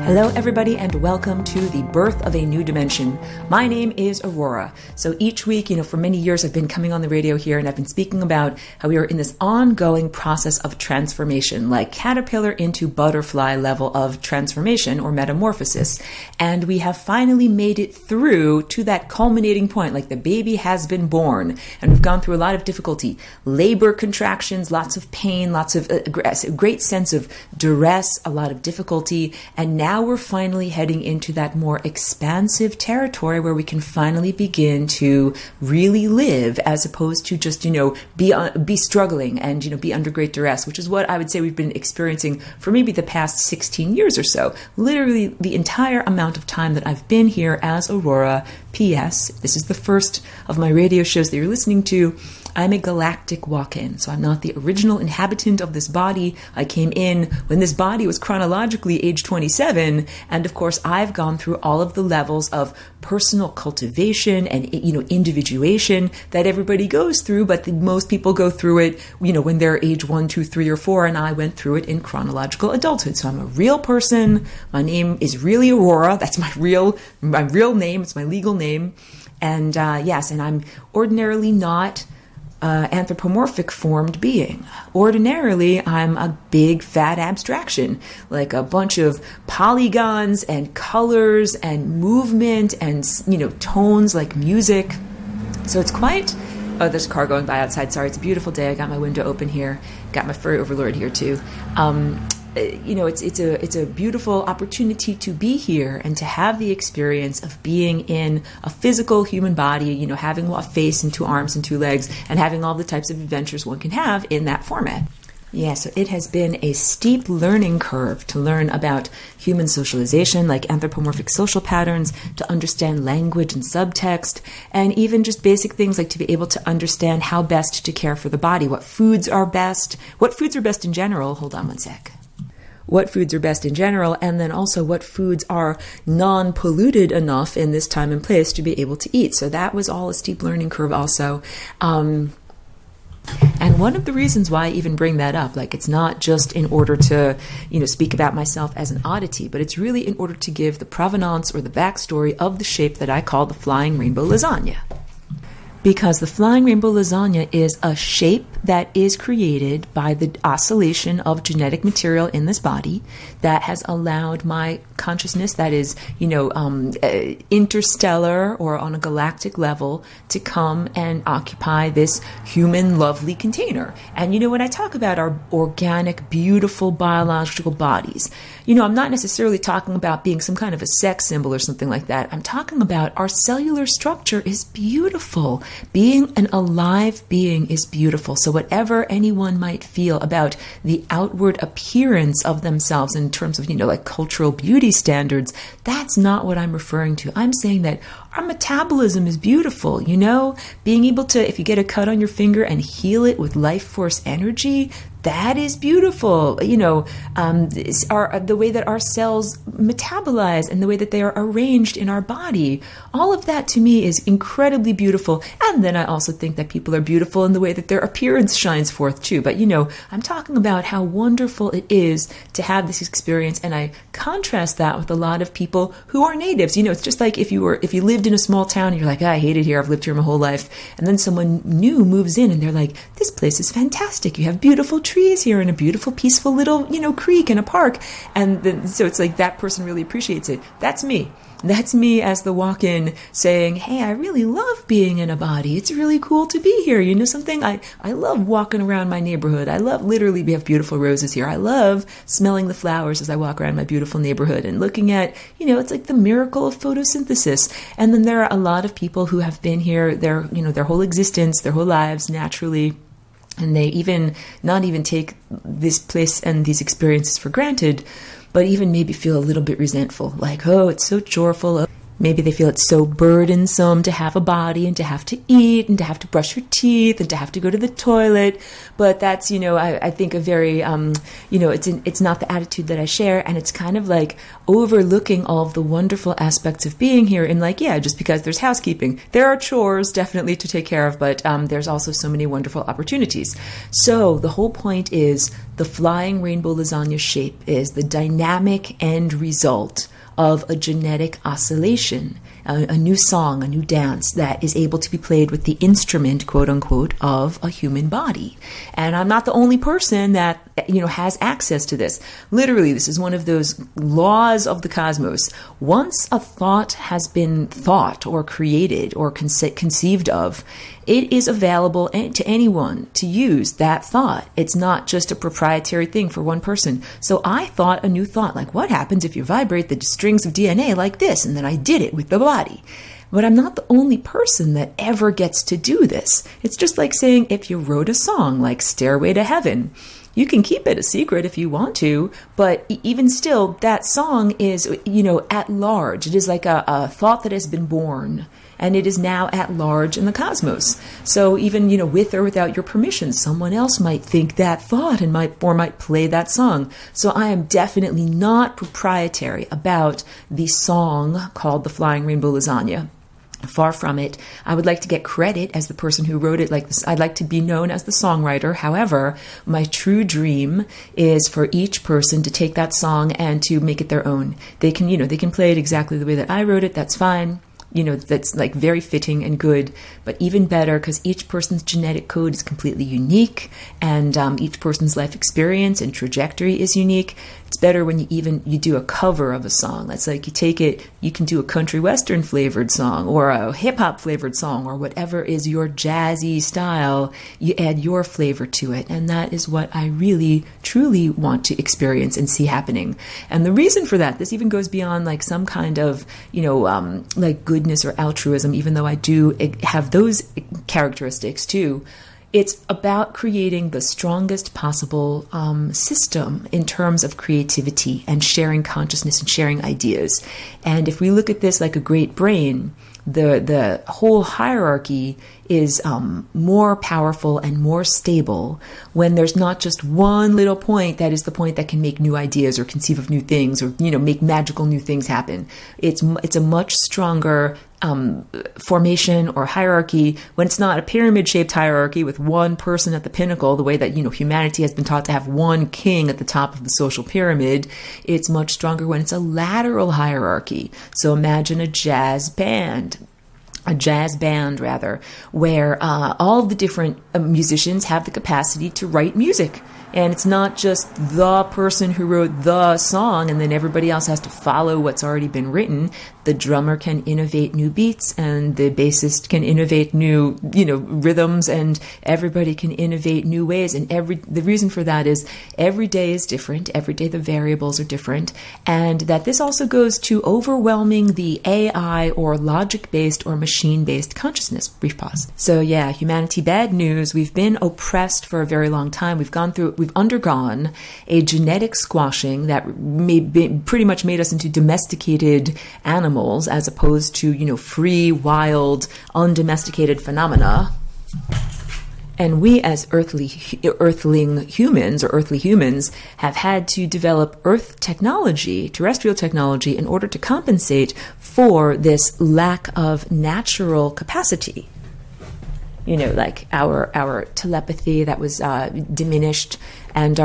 Hello everybody and welcome to the birth of a new dimension. My name is Aurora. So each week, for many years I've been coming on the radio here and I've been speaking about how we are in this ongoing process of transformation, like caterpillar into butterfly level of transformation or metamorphosis. And we have finally made it through to that culminating point, like the baby has been born and we've gone through a lot of difficulty, labor contractions, lots of pain, lots of a great sense of duress, a lot of difficulty, and now we're finally heading into that more expansive territory where we can finally begin to really live as opposed to just, be struggling and, be under great duress, which is what I would say we've been experiencing for maybe the past 16 years or so. Literally the entire amount of time that I've been here as Aurora. P.S. This is the first of my radio shows that you're listening to. I'm a galactic walk-in, so I'm not the original inhabitant of this body. I came in when this body was chronologically age 27, and of course I've gone through all of the levels of personal cultivation and individuation that everybody goes through, but most people go through it, when they're age 1, 2, 3, or 4, and I went through it in chronological adulthood. So I'm a real person. My name is really Aurora. That's my real name. It's my legal name, and yes, and I'm ordinarily not anthropomorphic formed being. Ordinarily, I'm a big fat abstraction, like a bunch of polygons and colors and movement and, tones like music. So it's quite... Oh, there's a car going by outside. Sorry, it's a beautiful day. I got my window open here. Got my furry overlord here too. It's a beautiful opportunity to be here and to have the experience of being in a physical human body, having a face and 2 arms and 2 legs and having all the types of adventures one can have in that format. Yeah, so it has been a steep learning curve to learn about human socialization, like anthropomorphic social patterns, to understand language and subtext, and even just basic things like to be able to understand how best to care for the body, what foods are best in general. Hold on one sec. What foods are best in general, and then also what foods are non-polluted enough in this time and place to be able to eat. So that was all a steep learning curve also. And one of the reasons why I even bring that up, like it's not just in order to, speak about myself as an oddity, but it's really in order to give the provenance or the backstory of the shape that I call the flying rainbow lasagna. Because the flying rainbow lasagna is a shape that is created by the oscillation of genetic material in this body that has allowed my consciousness that is, interstellar or on a galactic level to come and occupy this human lovely container. And, when I talk about our organic, beautiful biological bodies, I'm not necessarily talking about being some kind of a sex symbol or something like that. I'm talking about our cellular structure is beautiful. Being an alive being is beautiful. So whatever anyone might feel about the outward appearance of themselves in terms of, like cultural beauty standards, that's not what I'm referring to. I'm saying that our metabolism is beautiful, being able to, if you get a cut on your finger and heal it with life force energy, that is beautiful. The way that our cells metabolize and the way that they are arranged in our body, all of that to me is incredibly beautiful. And then I also think that people are beautiful in the way that their appearance shines forth too. But I'm talking about how wonderful it is to have this experience, and I contrast that with a lot of people who are natives. It's just like if you lived in a small town and you're like, I hate it here, I've lived here my whole life, and then someone new moves in and they're like, this place is fantastic, you have beautiful trees here and a beautiful peaceful little creek and a park, and then so it's like that person really appreciates it. That's me as the walk-in saying, hey, I really love being in a body. It's really cool to be here. Something? I love walking around my neighborhood. I love, literally, we have beautiful roses here. I love smelling the flowers as I walk around my beautiful neighborhood and looking at, it's like the miracle of photosynthesis. And then there are a lot of people who have been here their whole existence, their whole lives naturally. And they not even take this place and these experiences for granted, but even maybe feel a little bit resentful, like, oh, it's so joyful. Maybe they feel it's so burdensome to have a body and to have to eat and to have to brush your teeth and to have to go to the toilet. But that's, I think a very, it's not the attitude that I share. And it's kind of like overlooking all of the wonderful aspects of being here in like, yeah, just because there's housekeeping, there are chores definitely to take care of, but there's also so many wonderful opportunities. So the whole point is the flying rainbow lasagna shape is the dynamic end result of a genetic oscillation, a new song, a new dance that is able to be played with the instrument, quote unquote, of a human body. And I'm not the only person that, has access to this. Literally, this is one of those laws of the cosmos. Once a thought has been thought or created or conceived of, it is available to anyone to use that thought. It's not just a proprietary thing for one person. So I thought a new thought, like what happens if you vibrate the strings of DNA like this? And then I did it with the body. But I'm not the only person that ever gets to do this. It's just like saying if you wrote a song like Stairway to Heaven, you can keep it a secret if you want to, but even still, that song is, at large. It is like a thought that has been born, and it is now at large in the cosmos. So even, with or without your permission, someone else might think that thought and might play that song. So I am definitely not proprietary about the song called The Flying Rainbow Lasagna. Far from it. I would like to get credit as the person who wrote it like this. I'd like to be known as the songwriter. However, my true dream is for each person to take that song and to make it their own. They can, they can play it exactly the way that I wrote it. That's fine. That's like very fitting and good, but even better because each person's genetic code is completely unique, and each person's life experience and trajectory is unique. It's better when you do a cover of a song. That's like you can do a country western flavored song or a hip hop flavored song or whatever is your jazzy style. You add your flavor to it, and that is what I really truly want to experience and see happening. And the reason for that, this even goes beyond like some kind of like goodness or altruism, even though I do have those characteristics too. It's about creating the strongest possible system in terms of creativity and sharing consciousness and sharing ideas. And if we look at this like a great brain, the whole hierarchy is more powerful and more stable when there's not just one little point that is the point that can make new ideas or conceive of new things or make magical new things happen. It's a much stronger formation or hierarchy when it's not a pyramid-shaped hierarchy with one person at the pinnacle, the way that humanity has been taught to have one king at the top of the social pyramid. It's much stronger when it's a lateral hierarchy. So imagine a jazz band, where all the different musicians have the capacity to write music. And it's not just the person who wrote the song and then everybody else has to follow what's already been written. The drummer can innovate new beats and the bassist can innovate new, rhythms, and everybody can innovate new ways. And the reason for that is every day is different. Every day the variables are different. And that this also goes to overwhelming the AI or logic-based or machine-based consciousness. Brief pause. So yeah, humanity, bad news. We've been oppressed for a very long time. We've undergone a genetic squashing that pretty much made us into domesticated animals as opposed to, free, wild, undomesticated phenomena. And we as earthly humans have had to develop earth technology, terrestrial technology, in order to compensate for this lack of natural capacity. Like our telepathy that was diminished, and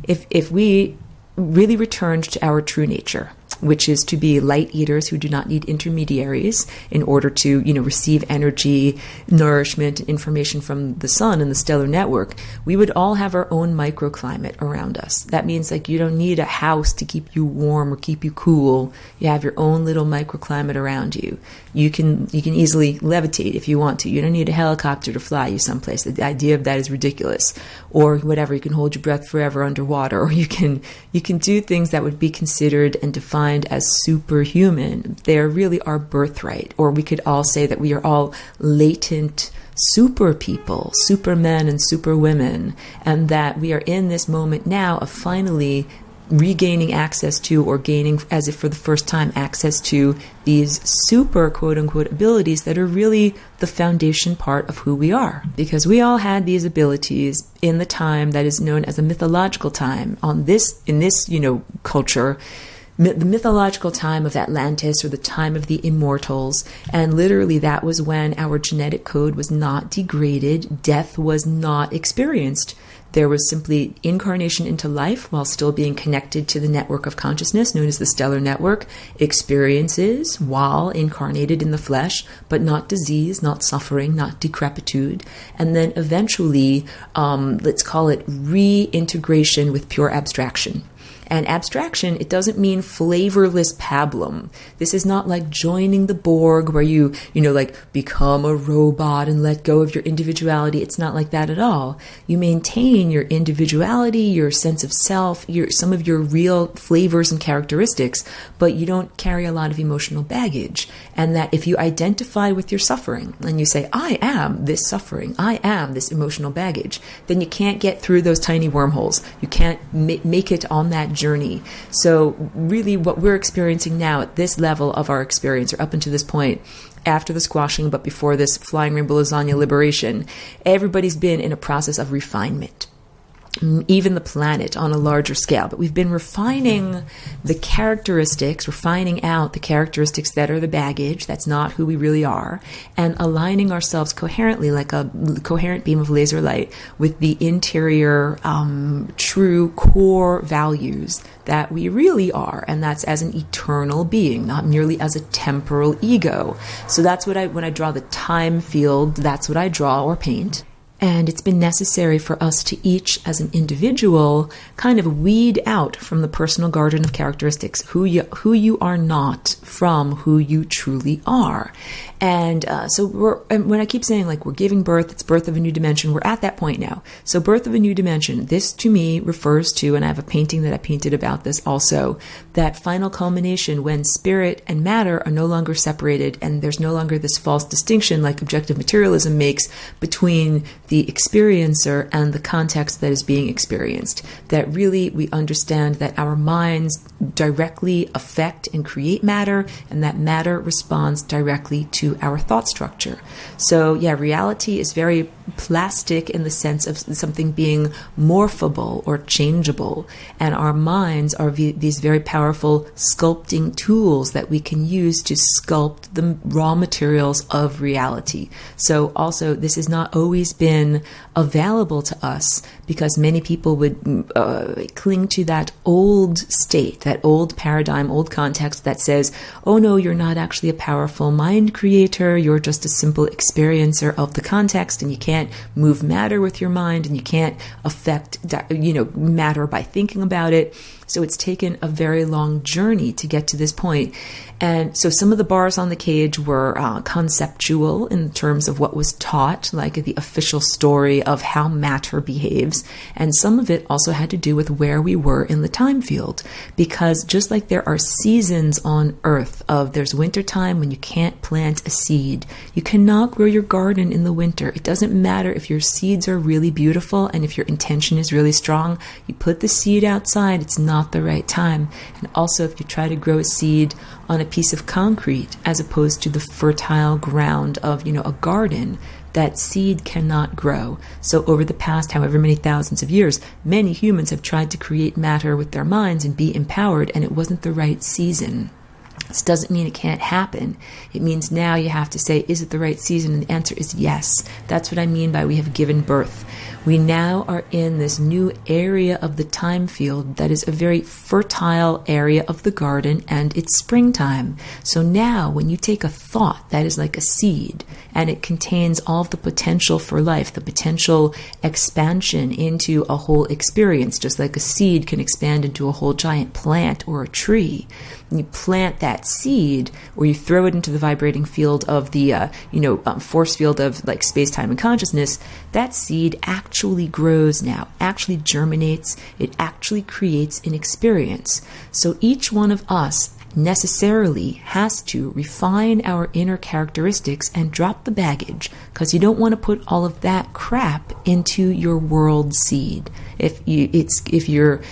if we really returned to our true nature, which is to be light eaters who do not need intermediaries in order to, receive energy, nourishment, information from the sun and the stellar network, we would all have our own microclimate around us. That means like you don't need a house to keep you warm or keep you cool. You have your own little microclimate around you. You can easily levitate if you want to. You don't need a helicopter to fly you someplace. The idea of that is ridiculous. Or whatever, you can hold your breath forever underwater, or you can do things that would be considered and defined as superhuman. They are really our birthright. Or we could all say that we are all latent super people, supermen and superwomen, and that we are in this moment now of finally regaining access to, or gaining as if for the first time access to, these super quote unquote abilities that are really the foundation part of who we are. Because we all had these abilities in the time that is known as a mythological time. In this culture, the mythological time of Atlantis, or the time of the immortals. And literally that was when our genetic code was not degraded, death was not experienced. There was simply incarnation into life while still being connected to the network of consciousness known as the stellar network, experiences while incarnated in the flesh, but not disease, not suffering, not decrepitude, and then eventually, let's call it reintegration with pure abstraction. And abstraction, it doesn't mean flavorless pablum. This is not like joining the Borg where you become a robot and let go of your individuality. It's not like that at all. You maintain your individuality, your sense of self, some of your real flavors and characteristics, but you don't carry a lot of emotional baggage. And that if you identify with your suffering and you say, I am this suffering, I am this emotional baggage, then you can't get through those tiny wormholes. You can't make it on that journey. So really what we're experiencing now at this level of our experience, or up until this point, after the squashing, but before this flying rainbow lasagna liberation, everybody's been in a process of refinement. Even the planet on a larger scale. But we've been refining the characteristics, refining out the characteristics that are the baggage, that's not who we really are, and aligning ourselves coherently, like a coherent beam of laser light, with the interior, true core values that we really are, and that's as an eternal being, not merely as a temporal ego. So that's what when I draw the time field, that's what I draw or paint. And it's been necessary for us to each, as an individual, kind of weed out from the personal garden of characteristics who you are not from who you truly are. And and when I keep saying like we're giving birth, it's birth of a new dimension, we're at that point now. So birth of a new dimension, this to me refers to, and I have a painting that I painted about this also, that final culmination when spirit and matter are no longer separated, and there's no longer this false distinction like objective materialism makes between the experiencer and the context that is being experienced. That really we understand that our minds directly affect and create matter, and that matter responds directly to our thought structure. So yeah, reality is very plastic in the sense of something being morphable or changeable, and our minds are these very powerful sculpting tools that we can use to sculpt the raw materials of reality. So also this has not always been available to us, because many people would cling to that old state, that old paradigm, old context that says, oh no, you're not actually a powerful mind creator, you're just a simple experiencer of the context, and you can't move matter with your mind, and you can't affect matter by thinking about it. So it's taken a very long journey to get to this point. And so some of the bars on the cage were conceptual in terms of what was taught, like the official story of how matter behaves. And some of it also had to do with where we were in the time field. Because just like there are seasons on Earth there's winter time when you can't plant a seed. You cannot grow your garden in the winter. It doesn't matter if your seeds are really beautiful and if your intention is really strong. You put the seed outside, it's not the right time. And also if you try to grow a seed on a piece of concrete as opposed to the fertile ground of, a garden, that seed cannot grow. So over the past however many thousands of years, many humans have tried to create matter with their minds and be empowered, and it wasn't the right season. This doesn't mean it can't happen. It means now you have to say, is it the right season? And the answer is yes. That's what I mean by we have given birth. We now are in this new area of the time field that is a very fertile area of the garden, and it's springtime. So now when you take a thought that is like a seed, and it contains all of the potential for life, the potential expansion into a whole experience, just like a seed can expand into a whole giant plant or a tree. And you plant that seed, or you throw it into the vibrating field of the, force field of like space-time and consciousness, that seed actually grows now, actually germinates, it actually creates an experience. So each one of us necessarily has to refine our inner characteristics and drop the baggage, because you don't want to put all of that crap into your world seed. If you're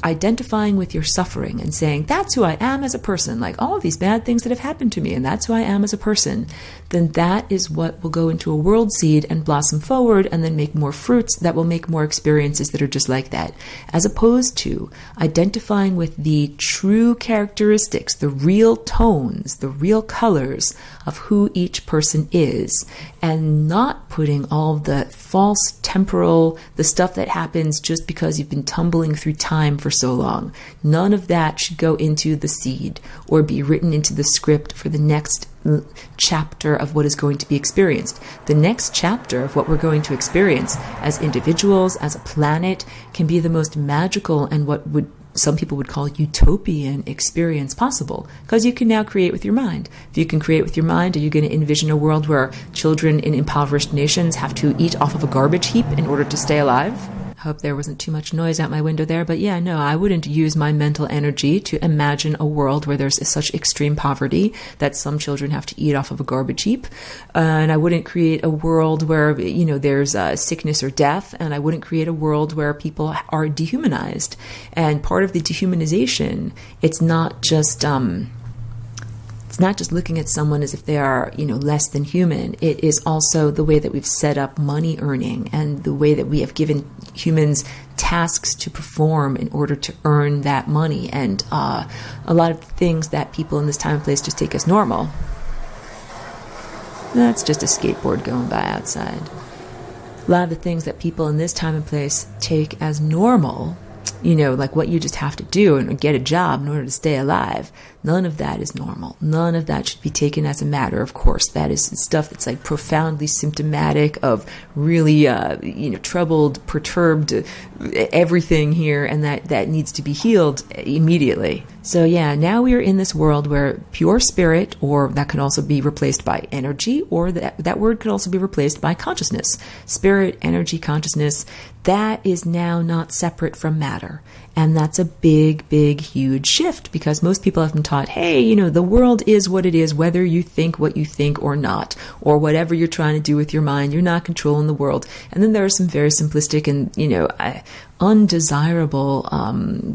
identifying with your suffering and saying, that's who I am as a person, like all of these bad things that have happened to me, and that's who I am as a person, then that is what will go into a world seed and blossom forward and then make more fruits that will make more experiences that are just like that. As opposed to identifying with the true characteristics, the real tones, the real colors of who each person is, and not putting all of the false temporal, the stuff that happens just because you've been tumbling through time for so long. None of that should go into the seed or be written into the script for the next chapter of what is going to be experienced. The next chapter of what we're going to experience as individuals, as a planet, can be the most magical and what would some people would call utopian experience possible, because you can now create with your mind. If you can create with your mind, are you going to envision a world where children in impoverished nations have to eat off of a garbage heap in order to stay alive? I hope there wasn't too much noise out my window there, but yeah, no, I wouldn't use my mental energy to imagine a world where there's such extreme poverty that some children have to eat off of a garbage heap. And I wouldn't create a world where, there's sickness or death. And I wouldn't create a world where people are dehumanized. And part of the dehumanization, it's not just looking at someone as if they are, less than human. It is also the way that we've set up money earning and the way that we have given humans tasks to perform in order to earn that money. And a lot of things that people in this time and place just take as normal. That's just a skateboard going by outside. A lot of the things that people in this time and place take as normal, like what you just have to do and get a job in order to stay alive. None of that is normal. None of that should be taken as a matter of course. That is stuff that's like profoundly symptomatic of really, troubled, perturbed everything here, and that needs to be healed immediately. So yeah, now we are in this world where pure spirit, or that could also be replaced by energy, or that word could also be replaced by consciousness. Spirit, energy, consciousness, that is now not separate from matter. And that's a big, big, huge shift, because most people have been taught, hey, the world is what it is, whether you think what you think or not, or whatever you're trying to do with your mind, you're not controlling the world. And then there are some very simplistic and, undesirable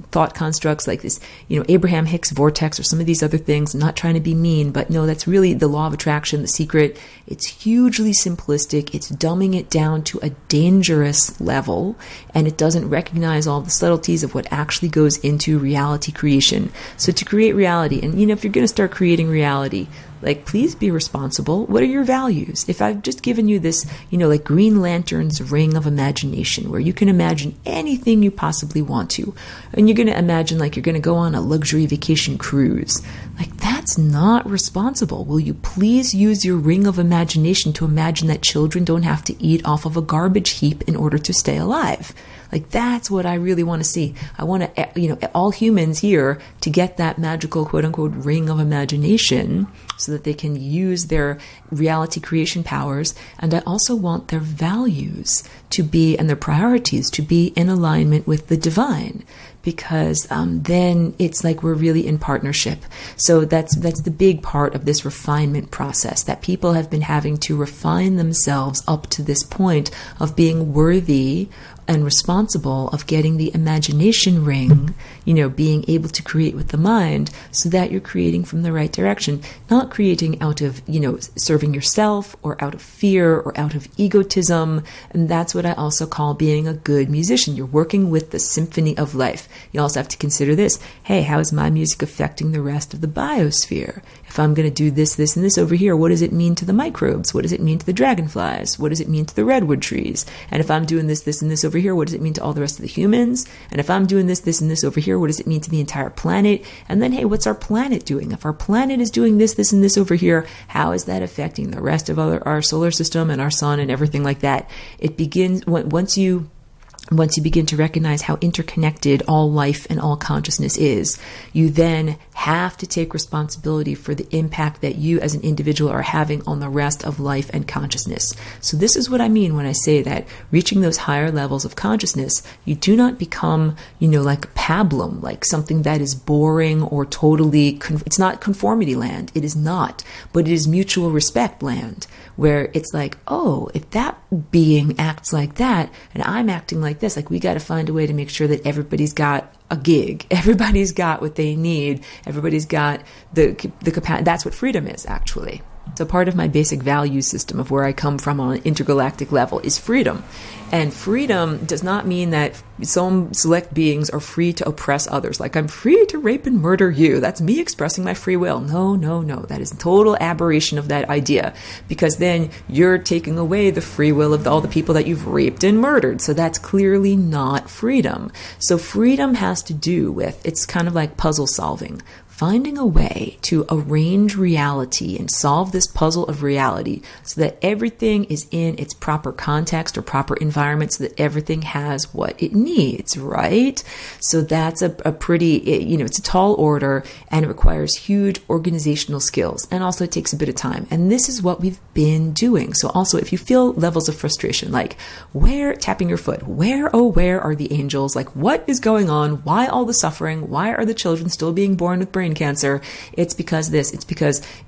thought constructs like this, Abraham Hicks vortex or some of these other things. I'm not trying to be mean, but no, that's really the law of attraction, the secret. It's hugely simplistic. It's dumbing it down to a dangerous level, and it doesn't recognize all the subtleties of what actually goes into reality creation. So to create reality, and if you're going to start creating reality, like, please be responsible. What are your values? If I've just given you this, like Green Lantern's ring of imagination, where you can imagine anything you possibly want to, and you're going to imagine like you're going to go on a luxury vacation cruise, like that's not responsible. Will you please use your ring of imagination to imagine that children don't have to eat off of a garbage heap in order to stay alive? Like, that's what I really want to see. I want to, all humans here to get that magical, quote unquote, ring of imagination so that they can use their reality creation powers. And I also want their values to be, and their priorities to be in alignment with the divine. Because then it's like we're really in partnership. So that's the big part of this refinement process, that people have been having to refine themselves up to this point of being worthy and responsible of getting the imagination ring, being able to create with the mind so that you're creating from the right direction, not creating out of, serving yourself or out of fear or out of egotism. And that's what I also call being a good musician. You're working with the symphony of life. You also have to consider this. Hey, how is my music affecting the rest of the biosphere? If I'm going to do this, this, and this over here, what does it mean to the microbes? What does it mean to the dragonflies? What does it mean to the redwood trees? And if I'm doing this, this, and this over here, what does it mean to all the rest of the humans? And if I'm doing this, this, and this over here, what does it mean to the entire planet? And then, hey, what's our planet doing? If our planet is doing this, this, and this over here, how is that affecting the rest of our solar system and our sun and everything like that? It begins, once you begin to recognize how interconnected all life and all consciousness is, you then have to take responsibility for the impact that you as an individual are having on the rest of life and consciousness. So this is what I mean when I say that reaching those higher levels of consciousness, you do not become, like pablum, like something that is boring or totally, it's not conformity land. It is not, but it is mutual respect land, where it's like, oh, if that being acts like that and I'm acting like this, like we got to find a way to make sure that everybody's got a gig, everybody's got what they need, everybody's got the capacity. That's what freedom is, actually. So part of my basic value system of where I come from on an intergalactic level is freedom. And freedom does not mean that some select beings are free to oppress others. Like, I'm free to rape and murder you. That's me expressing my free will. No. That is a total aberration of that idea, because then you're taking away the free will of all the people that you've raped and murdered. So that's clearly not freedom. So freedom has to do with, it's kind of like puzzle solving. Finding a way to arrange reality and solve this puzzle of reality so that everything is in its proper context or proper environment, so that everything has what it needs, right? So that's a pretty, it's a tall order, and it requires huge organizational skills, and also it takes a bit of time. And this is what we've been doing. So also, if you feel levels of frustration, like tapping your foot, where are the angels? Like, what is going on? Why all the suffering? Why are the children still being born with brain cancer? It's because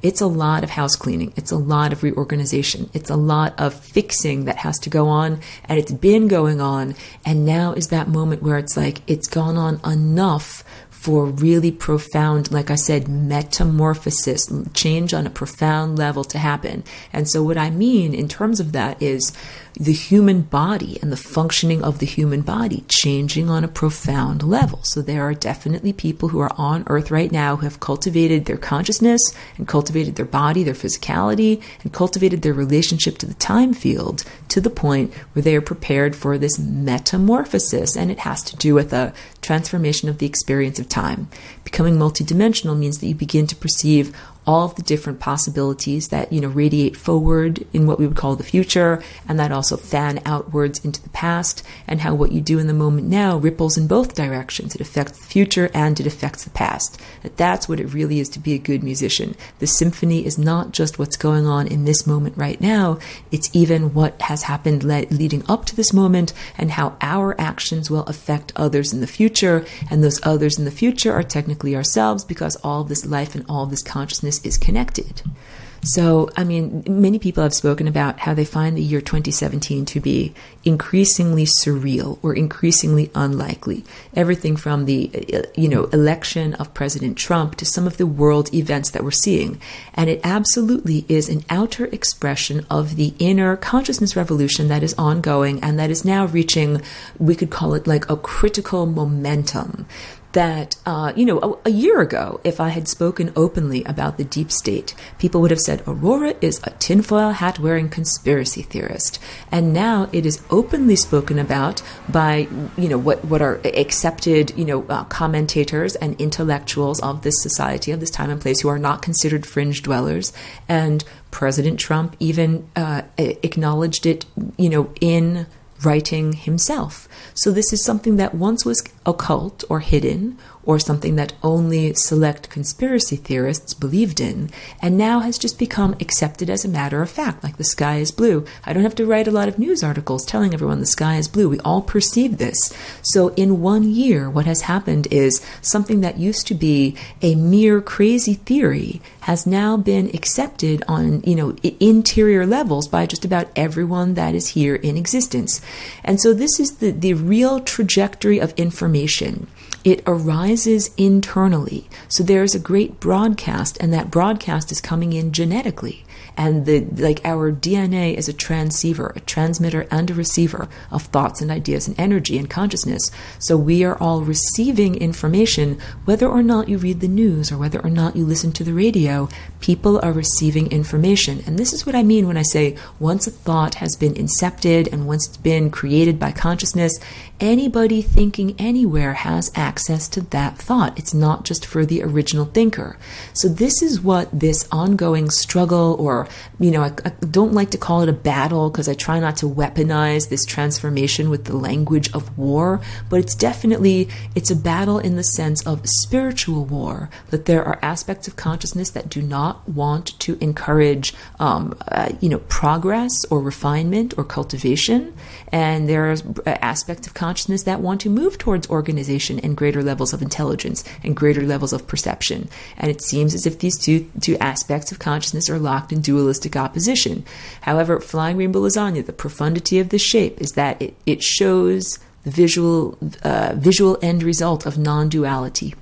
it's a lot of house cleaning. It's a lot of reorganization. It's a lot of fixing that has to go on, and it's been going on. And now is that moment where it's like, it's gone on enough for really profound, like I said, metamorphosis, change on a profound level to happen. And so what I mean in terms of that is the human body and the functioning of the human body changing on a profound level. So there are definitely people who are on Earth right now who have cultivated their consciousness and cultivated their body, their physicality, and cultivated their relationship to the time field to the point where they are prepared for this metamorphosis. And it has to do with a transformation of the experience of time. Becoming multidimensional means that you begin to perceive all of the different possibilities that, radiate forward in what we would call the future, and that also fan outwards into the past, and how what you do in the moment now ripples in both directions. It affects the future and it affects the past. That's what it really is to be a good musician. The symphony is not just what's going on in this moment right now, it's even what has happened leading up to this moment, and how our actions will affect others in the future, and those others in the future are technically ourselves, because all of this life and all of this consciousness is connected. So, many people have spoken about how they find the year 2017 to be increasingly surreal or increasingly unlikely. Everything from the, election of President Trump to some of the world events that we're seeing. And it absolutely is an outer expression of the inner consciousness revolution that is ongoing and that is now reaching, we could call it like a critical momentum. That, a year ago, if I had spoken openly about the deep state, people would have said Aurora is a tinfoil hat wearing conspiracy theorist. And now it is openly spoken about by, what are accepted, commentators and intellectuals of this society, of this time and place, who are not considered fringe dwellers. And President Trump even acknowledged it, in writing himself. So this is something that once was occult or hidden, or something that only select conspiracy theorists believed in, and now has just become accepted as a matter of fact, like the sky is blue. I don't have to write a lot of news articles telling everyone the sky is blue. We all perceive this. So in 1 year, what has happened is something that used to be a mere crazy theory has now been accepted on, interior levels by just about everyone that is here in existence. And so this is the real trajectory of information. It arises internally. So there's a great broadcast, and that broadcast is coming in genetically. And our DNA is a transceiver, a transmitter and a receiver of thoughts and ideas and energy and consciousness. So we are all receiving information, whether or not you read the news or whether or not you listen to the radio, people are receiving information. And this is what I mean when I say once a thought has been incepted and once it's been created by consciousness, anybody thinking anywhere has access to that thought. It's not just for the original thinker. So this is what this ongoing struggle, or, I don't like to call it a battle because I try not to weaponize this transformation with the language of war, but it's a battle in the sense of spiritual war, that there are aspects of consciousness that do not want to encourage, progress or refinement or cultivation. And there are aspects of consciousness that want to move towards self-organization and greater levels of intelligence and greater levels of perception. And it seems as if these two aspects of consciousness are locked in dualistic opposition. However, Flying Rainbow Lasagna, the profundity of this shape is that it shows the visual end result of non-duality,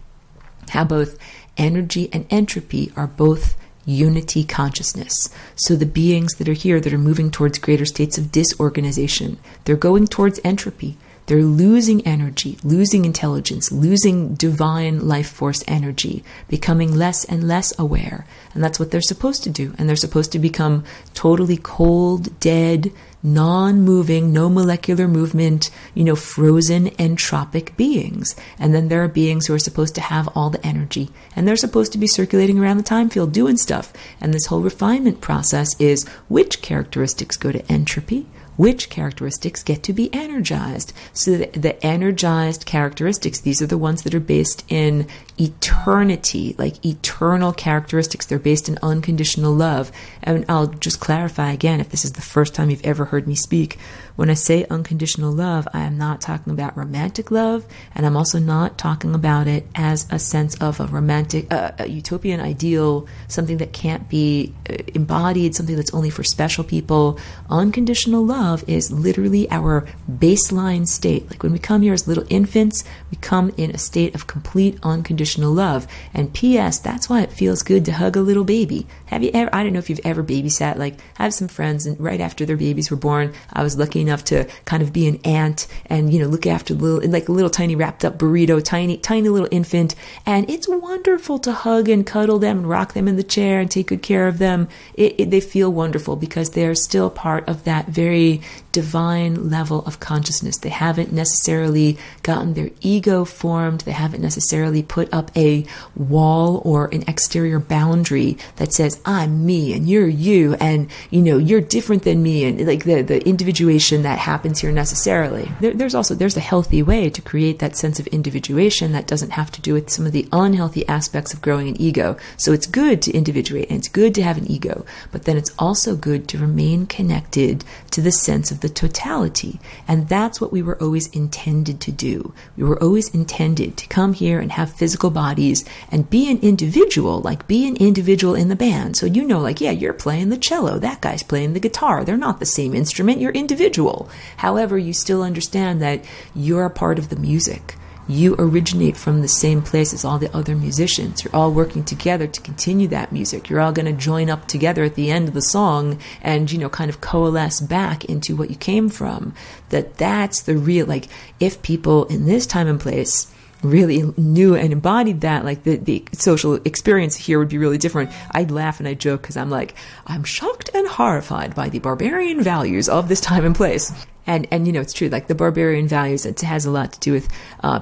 how both energy and entropy are both unity consciousness. So the beings that are here that are moving towards greater states of disorganization, they're going towards entropy. They're losing energy, losing intelligence, losing divine life force energy, becoming less and less aware. And that's what they're supposed to do. And they're supposed to become totally cold, dead, non-moving, no molecular movement, frozen entropic beings. And then there are beings who are supposed to have all the energy, and they're supposed to be circulating around the time field doing stuff. And this whole refinement process is which characteristics go to entropy, which characteristics get to be energized. So the energized characteristics, these are the ones that are based in eternity, like eternal characteristics. They're based in unconditional love. And I'll just clarify again, if this is the first time you've ever heard me speak, when I say unconditional love, I am not talking about romantic love, and I'm also not talking about it as a sense of a romantic, a utopian ideal, something that can't be embodied, something that's only for special people. Unconditional love is literally our baseline state. Like when we come here as little infants, we come in a state of complete unconditional love. And P.S., that's why it feels good to hug a little baby. Have you ever, I don't know if you've ever babysat, like I have some friends, and right after their babies were born, I was lucky enough to kind of be an aunt and, look after like a little tiny wrapped up burrito, tiny little infant. And it's wonderful to hug and cuddle them and rock them in the chair and take good care of them. They feel wonderful because they're still part of that very divine level of consciousness. They haven't necessarily gotten their ego formed. They haven't necessarily put up a wall or an exterior boundary that says, I'm me and you're you, and you're different than me, and like the individuation that happens here necessarily. There's a healthy way to create that sense of individuation that doesn't have to do with some of the unhealthy aspects of growing an ego. So it's good to individuate and it's good to have an ego, but then it's also good to remain connected to the sense of the totality. And that's what we were always intended to do. We were always intended to come here and have physical bodies and be an individual, like be an individual in the band. So yeah, you're playing the cello, that guy's playing the guitar. They're not the same instrument, you're individual. However, you still understand that you're a part of the music. You originate from the same place as all the other musicians. You're all working together to continue that music. You're all going to join up together at the end of the song and, kind of coalesce back into what you came from. That's the real, like, if people in this time and place really knew and embodied that, like the social experience here would be really different. I'd laugh and I'd joke because I'm shocked and horrified by the barbarian values of this time and place. And it's true, like the barbarian values, it has a lot to do with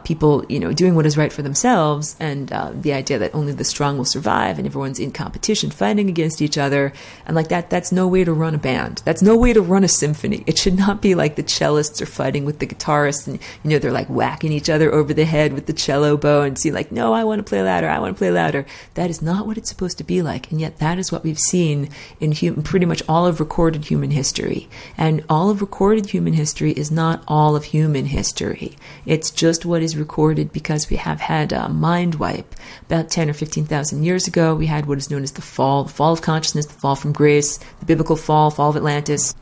people, doing what is right for themselves, and the idea that only the strong will survive and everyone's in competition fighting against each other. And like that's no way to run a band. That's no way to run a symphony. It should not be like the cellists are fighting with the guitarists and, they're like whacking each other over the head with the cello bow and see like, no, I want to play louder. I want to play louder. That is not what it's supposed to be like. And yet that is what we've seen in pretty much all of recorded human history. And all of recorded human history is not all of human history. It's just what is recorded because we have had a mind wipe. About 10 or 15,000 years ago, we had what is known as the fall of consciousness, the fall from grace, the biblical fall of Atlantis.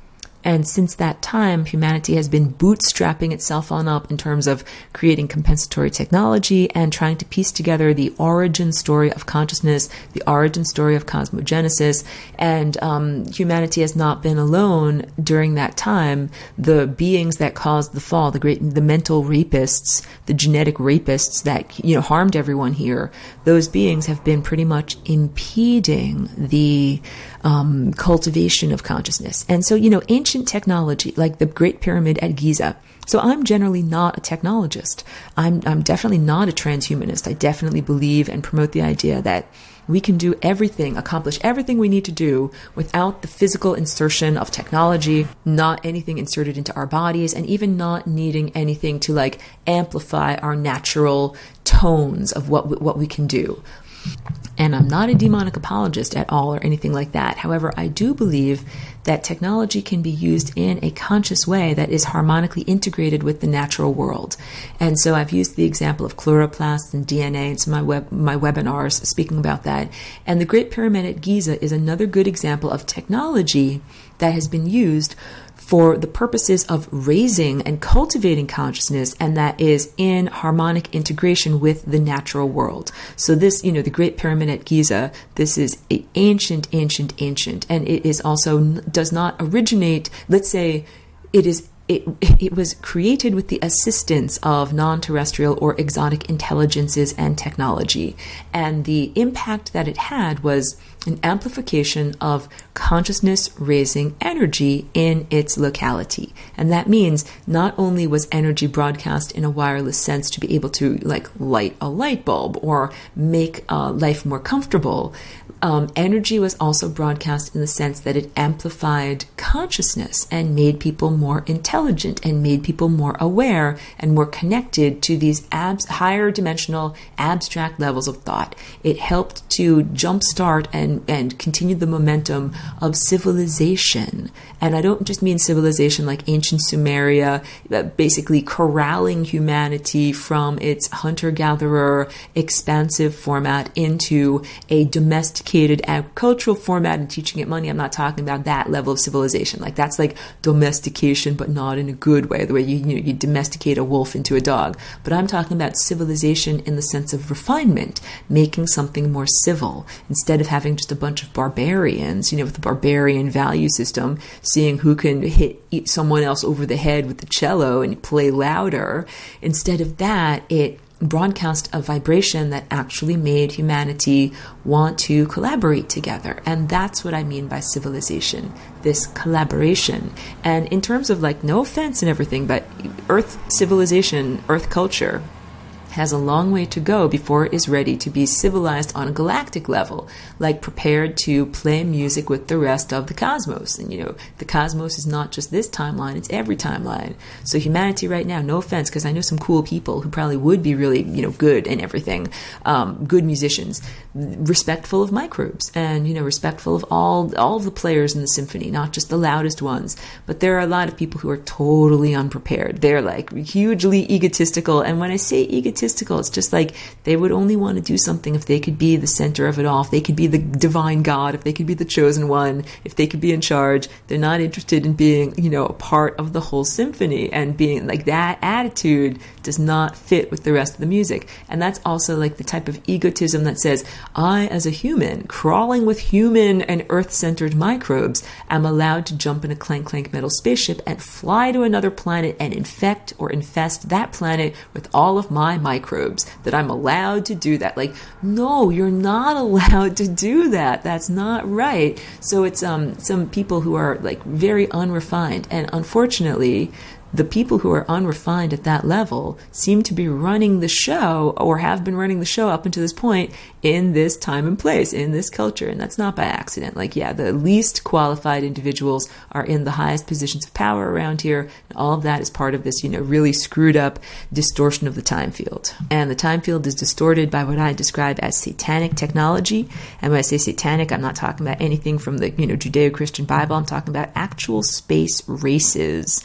And since that time, humanity has been bootstrapping itself on up in terms of creating compensatory technology and trying to piece together the origin story of consciousness, the origin story of cosmogenesis. And humanity has not been alone during that time. The beings that caused the fall, the mental rapists, the genetic rapists that harmed everyone here, those beings have been pretty much impeding the cultivation of consciousness. And so, ancient technology, like the Great Pyramid at Giza. So I'm generally not a technologist. I'm definitely not a transhumanist. I definitely believe and promote the idea that we can do everything, accomplish everything we need to do without the physical insertion of technology, not anything inserted into our bodies, and even not needing anything to like amplify our natural tones of what we can do. And I'm not a demonic apologist at all or anything like that. However, I do believe that technology can be used in a conscious way that is harmonically integrated with the natural world. And so I've used the example of chloroplasts and DNA in some of my webinars speaking about that. And the Great Pyramid at Giza is another good example of technology that has been used for the purposes of raising and cultivating consciousness, and that is in harmonic integration with the natural world. So this, the Great Pyramid at Giza, this is ancient, and it is also does not originate, let's say, it was created with the assistance of non-terrestrial or exotic intelligences and technology. And the impact that it had was an amplification of consciousness raising energy in its locality. And that means not only was energy broadcast in a wireless sense to be able to light a light bulb or make life more comfortable, energy was also broadcast in the sense that it amplified consciousness and made people more intelligent and made people more aware and more connected to these higher dimensional abstract levels of thought. It helped to jumpstart and continue the momentum of civilization. And I don't just mean civilization like ancient Sumeria, basically corralling humanity from its hunter-gatherer expansive format into a domesticated agricultural format and teaching it money. I'm not talking about that level of civilization. That's like domestication, but not in a good way, the way you domesticate a wolf into a dog. But I'm talking about civilization in the sense of refinement, making something more civil, instead of having just a bunch of barbarians, with the barbarian value system, seeing who can hit someone else over the head with the cello and play louder. Instead of that, it broadcast a vibration that actually made humanity want to collaborate together. And that's what I mean by civilization, this collaboration. And in terms of no offense and everything, but Earth civilization, Earth culture, has a long way to go before it is ready to be civilized on a galactic level, prepared to play music with the rest of the cosmos. And, the cosmos is not just this timeline, it's every timeline. So humanity right now, no offense, because I know some cool people who probably would be really, good and everything, good musicians, respectful of microbes and, respectful of all of the players in the symphony, not just the loudest ones. But there are a lot of people who are totally unprepared. They're hugely egotistical. And when I say egotistical, it's just they would only want to do something if they could be the center of it all, if they could be the divine God, if they could be the chosen one, if they could be in charge. They're not interested in being, a part of the whole symphony, and being that attitude does not fit with the rest of the music. And that's also the type of egotism that says, I, as a human, crawling with human and earth-centered microbes, am allowed to jump in a clank metal spaceship and fly to another planet and infect or infest that planet with all of my microbes, that I'm allowed to do that. No, you're not allowed to do that. That's not right. So it's some people who are very unrefined, and unfortunately the people who are unrefined at that level seem to be running the show, or have been running the show up until this point, in this time and place, in this culture. And that's not by accident. The least qualified individuals are in the highest positions of power around here. And all of that is part of this, really screwed up distortion of the time field. And the time field is distorted by what I describe as satanic technology. And when I say satanic, I'm not talking about anything from the, Judeo-Christian Bible. I'm talking about actual space races,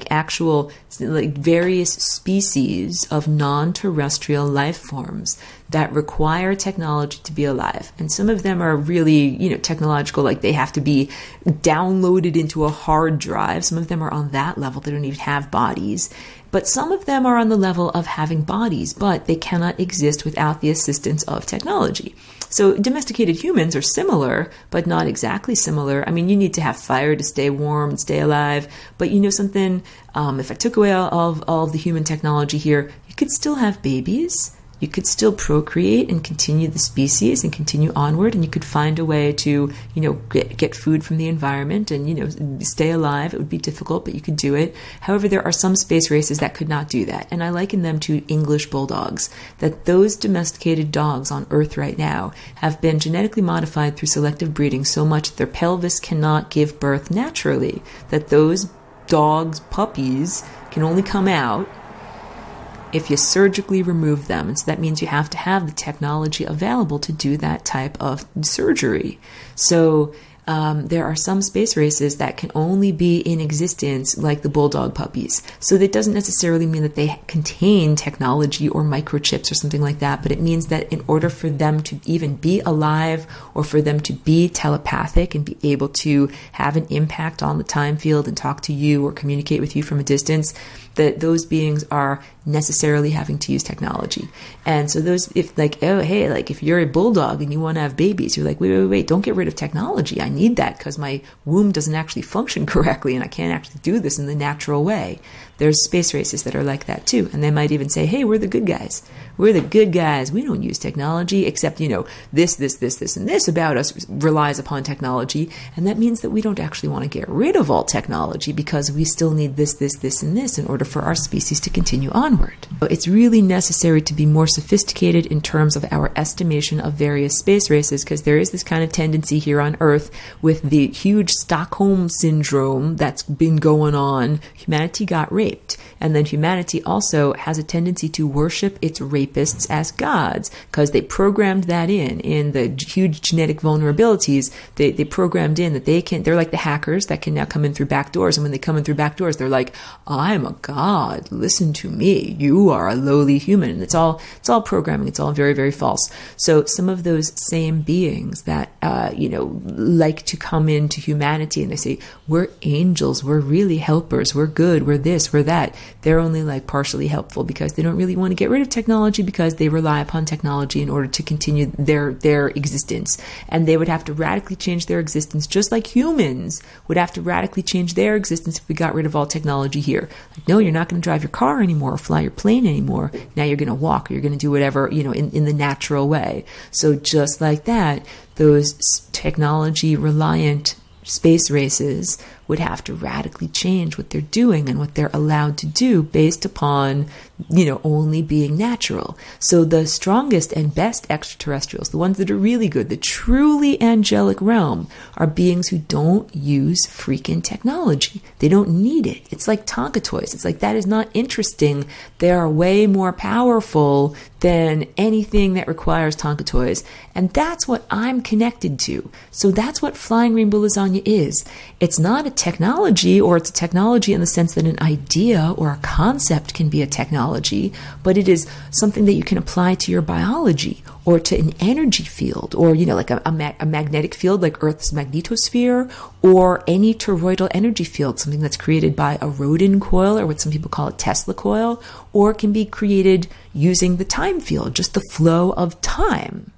actual various species of non-terrestrial life forms that require technology to be alive. And some of them are really, technological, they have to be downloaded into a hard drive. Some of them are on that level. They don't even have bodies. But some of them are on the level of having bodies, but they cannot exist without the assistance of technology. So domesticated humans are similar, but not exactly similar. I mean, you need to have fire to stay warm and stay alive. But something, if I took away all of the human technology here, you could still have babies. You could still procreate and continue the species and continue onward, and you could find a way to, get food from the environment and, stay alive. It would be difficult, but you could do it. However, there are some space races that could not do that, and I liken them to English bulldogs, that those domesticated dogs on Earth right now have been genetically modified through selective breeding so much that their pelvis cannot give birth naturally, that those dogs, puppies, can only come out if you surgically remove them. And so that means you have to have the technology available to do that type of surgery. So there are some space races that can only be in existence like the bulldog puppies. So that doesn't necessarily mean that they contain technology or microchips or something like that, but it means that in order for them to even be alive or for them to be telepathic and be able to have an impact on the time field and talk to you or communicate with you from a distance, that those beings are necessarily having to use technology. And so those, if like, oh, hey, like if you're a bulldog and you want to have babies, you're like, wait, don't get rid of technology. I need that because my womb doesn't actually function correctly and I can't actually do this in the natural way. There's space races that are like that too. And they might even say, hey, we're the good guys. We're the good guys. We don't use technology except, this, and this about us relies upon technology. And that means that we don't actually want to get rid of all technology because we still need this, and this in order for our species to continue onward. It's really necessary to be more sophisticated in terms of our estimation of various space races because there is this kind of tendency here on Earth with the huge Stockholm syndrome that's been going on. Humanity got raped. And then humanity also has a tendency to worship its rapists as gods because they programmed that in the huge genetic vulnerabilities. They programmed in that they're like the hackers that can now come in through back doors. And when they come in through back doors, they're like, I'm a god. Listen to me. You are a lowly human. And it's all programming. It's all very, very false. So some of those same beings that, like to come into humanity and they say, we're angels. We're really helpers. We're good. We're this, we're that. They're only like partially helpful because they don't really want to get rid of technology because they rely upon technology in order to continue their existence. And they would have to radically change their existence just like humans would have to radically change their existence if we got rid of all technology here. Like, no, you're not going to drive your car anymore or fly your plane anymore. Now you're going to walk or you're going to do whatever, in the natural way. So just like that, those technology reliant space races would have to radically change what they're doing and what they're allowed to do based upon, only being natural. So the strongest and best extraterrestrials, the ones that are really good, the truly angelic realm, are beings who don't use freaking technology. They don't need it. It's like Tonka toys. It's like, that is not interesting. They are way more powerful than anything that requires Tonka toys. And that's what I'm connected to. So that's what Flying Rainbow Lasagna is. It's not a technology, or it's a technology in the sense that an idea or a concept can be a technology, but it is something that you can apply to your biology or to an energy field, or like a magnetic field like Earth's magnetosphere, or any toroidal energy field, something that's created by a Rodin coil, or what some people call a Tesla coil, or can be created using the time field, just the flow of time.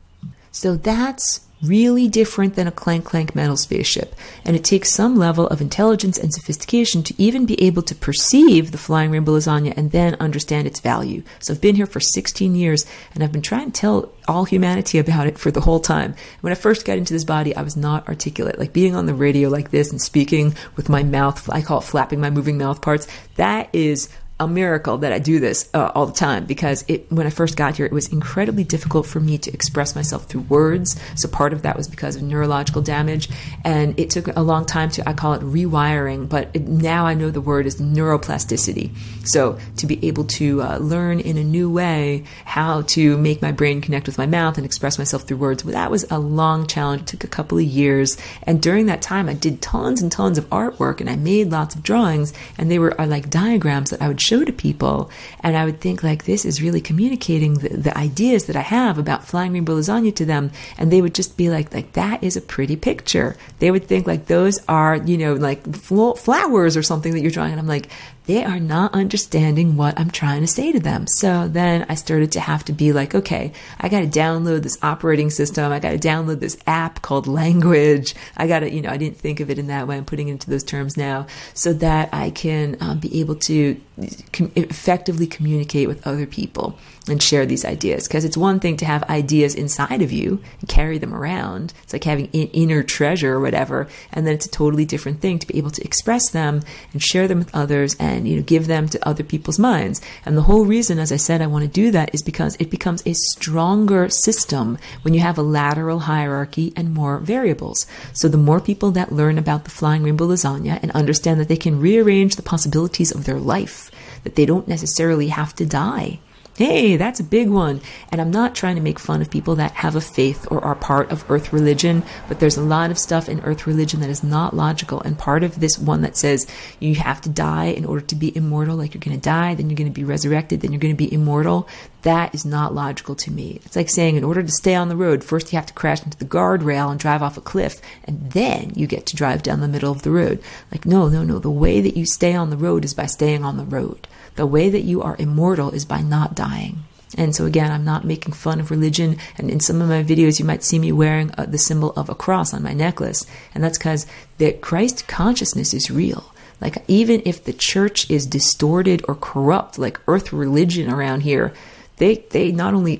So that's really different than a clank metal spaceship, and it takes some level of intelligence and sophistication to even be able to perceive the Flying Rainbow Lasagna and then understand its value. So I've been here for 16 years and I've been trying to tell all humanity about it for the whole time. When I first got into this body, I was not articulate. Like being on the radio like this and speaking with my mouth, I call it flapping my moving mouth parts. That is a miracle that I do this all the time, because when I first got here, it was incredibly difficult for me to express myself through words. So part of that was because of neurological damage, and it took a long time I call it rewiring, but now I know the word is neuroplasticity. So to be able to learn in a new way how to make my brain connect with my mouth and express myself through words, well, that was a long challenge. It took a couple of years, and during that time I did tons and tons of artwork, and I made lots of drawings, and they were like diagrams that I would show to people, and I would think like, this is really communicating the ideas that I have about Flying Rainbow Lasagna to them, and they would just be like that is a pretty picture. They would think like those are like flowers or something that you're drawing, and I'm like, they are not understanding what I'm trying to say to them. So then I started to have to be like, okay, I got to download this operating system. I got to download this app called Language. I got to, I didn't think of it in that way. I'm putting it into those terms now so that I can be able to effectively communicate with other people and share these ideas. Because it's one thing to have ideas inside of you and carry them around. It's like having inner treasure or whatever. And then it's a totally different thing to be able to express them and share them with others and give them to other people's minds. And the whole reason, as I said, I want to do that is because it becomes a stronger system when you have a lateral hierarchy and more variables. So the more people that learn about the Flying Rainbow Lasagna and understand that they can rearrange the possibilities of their life, that they don't necessarily have to die, Hey, that's a big one. And I'm not trying to make fun of people that have a faith or are part of earth religion, but there's a lot of stuff in earth religion that is not logical. And part of this one that says you have to die in order to be immortal, like you're going to die, then you're going to be resurrected, then you're going to be immortal. That is not logical to me. It's like saying in order to stay on the road, first you have to crash into the guardrail and drive off a cliff, and then you get to drive down the middle of the road. Like, no. The way that you stay on the road is by staying on the road. The way that you are immortal is by not dying. And so again, I'm not making fun of religion. And in some of my videos, you might see me wearing the symbol of a cross on my necklace. And that's because the Christ consciousness is real. Like, even if the church is distorted or corrupt, like earth religion around here, it's not only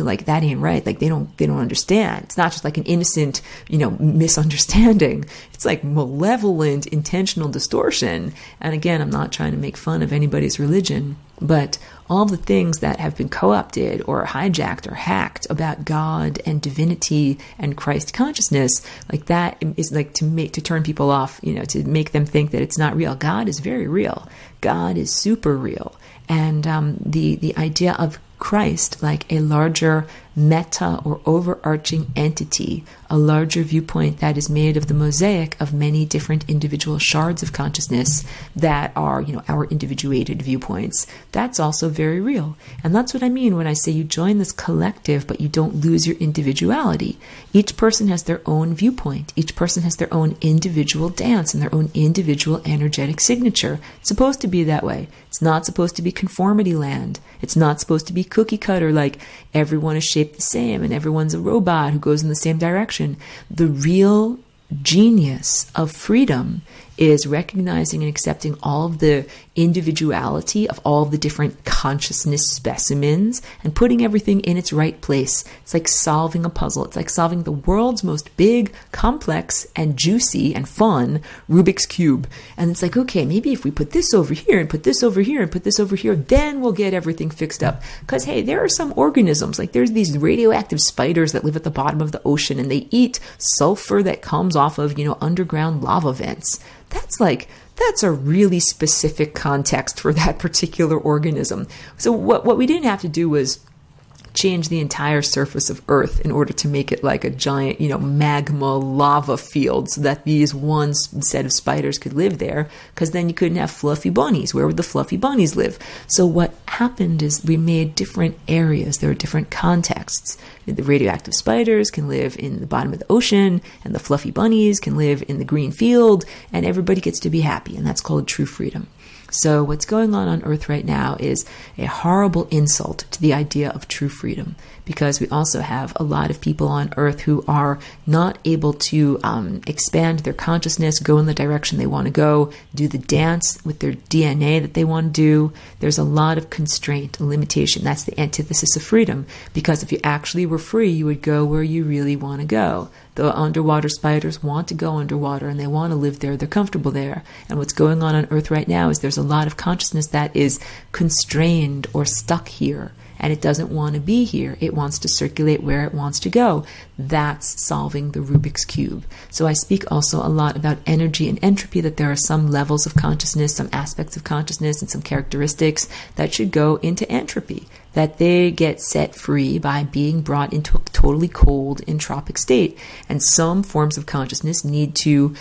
like that ain't right, like they don't understand. It's not just like an innocent, misunderstanding. It's like malevolent, intentional distortion. And again, I'm not trying to make fun of anybody's religion, but all the things that have been co-opted or hijacked or hacked about God and divinity and Christ consciousness, like that is like to turn people off, to make them think that it's not real. God is very real. God is super real. And the idea of Christ like a larger meta or overarching entity, a larger viewpoint that is made of the mosaic of many different individual shards of consciousness that are, our individuated viewpoints. That's also very real. And that's what I mean when I say you join this collective, but you don't lose your individuality. Each person has their own viewpoint. Each person has their own individual dance and their own individual energetic signature. It's supposed to be that way. It's not supposed to be conformity land. It's not supposed to be cookie cutter, like everyone is shaped the same and everyone's a robot who goes in the same direction. The real genius of freedom is recognizing and accepting all of the individuality of all of the different consciousness specimens and putting everything in its right place. It's like solving a puzzle. It's like solving the world's most big, complex, and juicy and fun Rubik's Cube. And it's like, okay, maybe if we put this over here and put this over here and put this over here, then we'll get everything fixed up. Because, hey, there are some organisms, like there's these radioactive spiders that live at the bottom of the ocean and they eat sulfur that comes off of, underground lava vents. That's a really specific context for that particular organism. So what we didn't have to do was change the entire surface of Earth in order to make it like a giant, magma lava field so that these one set of spiders could live there, because then you couldn't have fluffy bunnies. Where would the fluffy bunnies live? So what happened is we made different areas. There are different contexts. The radioactive spiders can live in the bottom of the ocean, and the fluffy bunnies can live in the green field, and everybody gets to be happy, and that's called true freedom. So what's going on Earth right now is a horrible insult to the idea of true freedom, because we also have a lot of people on Earth who are not able to expand their consciousness, go in the direction they want to go, do the dance with their DNA that they want to do. There's a lot of constraint and limitation. That's the antithesis of freedom, because if you actually were free, you would go where you really want to go. The underwater spiders want to go underwater and they want to live there. They're comfortable there. And what's going on Earth right now is there's a lot of consciousness that is constrained or stuck here. And it doesn't want to be here. It wants to circulate where it wants to go. That's solving the Rubik's Cube. So I speak also a lot about energy and entropy, that there are some levels of consciousness, some aspects of consciousness, and some characteristics that should go into entropy, that they get set free by being brought into a totally cold entropic state. And some forms of consciousness need to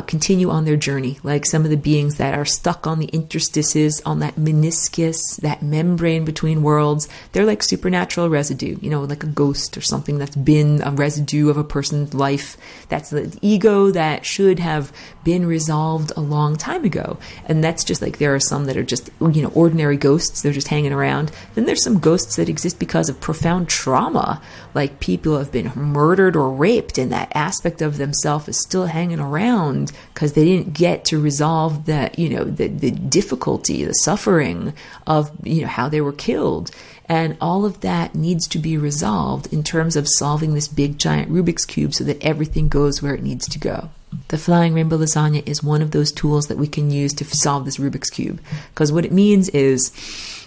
continue on their journey, like some of the beings that are stuck on the interstices, on that meniscus, that membrane between worlds. They're like supernatural residue, like a ghost or something that's been a residue of a person's life. That's the ego that should have been resolved a long time ago. And that's just like, there are some that are just, ordinary ghosts. They're just hanging around. Then there's some ghosts that exist because of profound trauma, like people have been murdered or raped, and that aspect of themselves is still hanging around because they didn't get to resolve that, the difficulty, the suffering of, how they were killed. And all of that needs to be resolved in terms of solving this big giant Rubik's Cube so that everything goes where it needs to go. The Flying Rainbow Lasagna is one of those tools that we can use to solve this Rubik's Cube. Because what it means is,